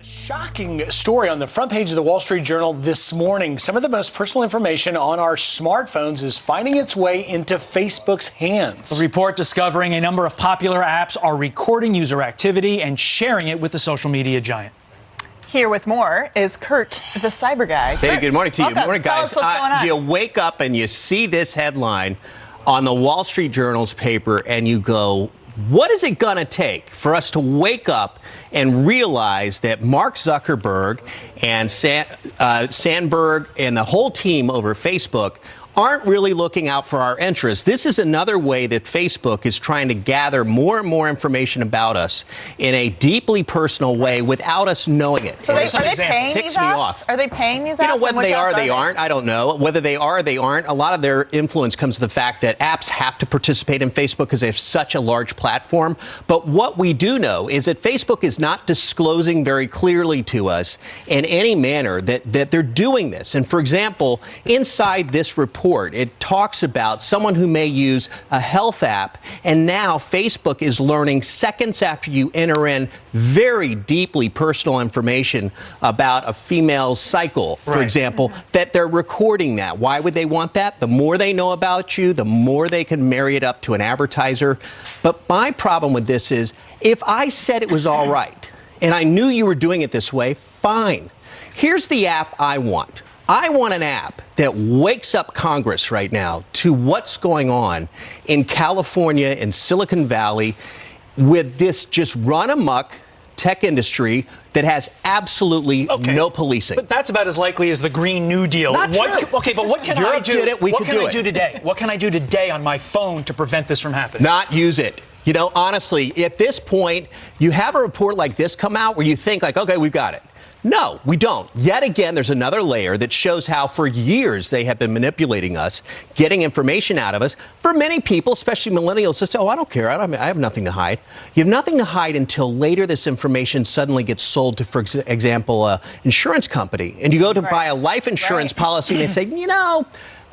Shocking story on the front page of the Wall Street Journal this morning. Some of the most personal information on our smartphones is finding its way into Facebook's hands. A report discovering a number of popular apps are recording user activity and sharing it with the social media giant. Here with more is Kurt, the cyber guy. Hey, good morning to you. Welcome. Good morning, guys. Tell us what's going on. You wake up and you see this headline on the Wall Street Journal's paper and you go, what is it going to take for us to wake up and realize that Mark Zuckerberg and Sandberg and the whole team over Facebook aren't really looking out for our interests? This is another way that Facebook is trying to gather more and more information about us in a deeply personal way without us knowing it. So are they paying these apps? Are they paying these apps? You know, whether they are, they are aren't. I don't know. Whether they are, they aren't. A lot of their influence comes to the fact that apps have to participate in Facebook because they have such a large platform. But what we do know is that Facebook is not disclosing very clearly to us in any manner that they're doing this. And for example, inside this report, it talks about someone who may use a health app, and now Facebook is learning seconds after you enter in very deeply personal information about a female's cycle, for example, that they're recording that. Why would they want that? The more they know about you, the more they can marry it up to an advertiser. But my problem with this is, if I said it was all right, and I knew you were doing it this way, fine. Here's the app I want. I want an app that wakes up Congress right now to what's going on in California and Silicon Valley with this just run amok tech industry that has absolutely no policing. But that's about as likely as the Green New Deal. Not true. Okay, but what can I do? Did it, we what could can do I do it. today? What can I do today on my phone to prevent this from happening? Not use it. You know, honestly, at this point, you have a report like this come out where you think like, okay, we've got it. No, we don't. Yet again, there's another layer that shows how for years they have been manipulating us, getting information out of us. For many people, especially millennials, they say, oh, I don't care. I have nothing to hide. You have nothing to hide until later this information suddenly gets sold to, for example, an insurance company. And you go to buy a life insurance policy and they say, you know,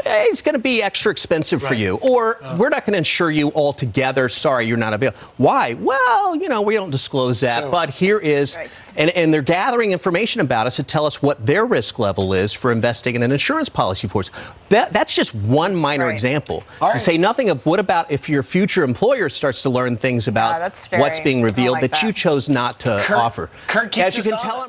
it's going to be extra expensive for you, or we're not going to insure you altogether. Sorry, you're not available. Why? Well, you know, we don't disclose that, but here is, and they're gathering information about us to tell us what their risk level is for investing in an insurance policy for us. That's just one minor example. To say nothing of what about if your future employer starts to learn things about what's being revealed that you chose not to offer. Kurt, as you can tell,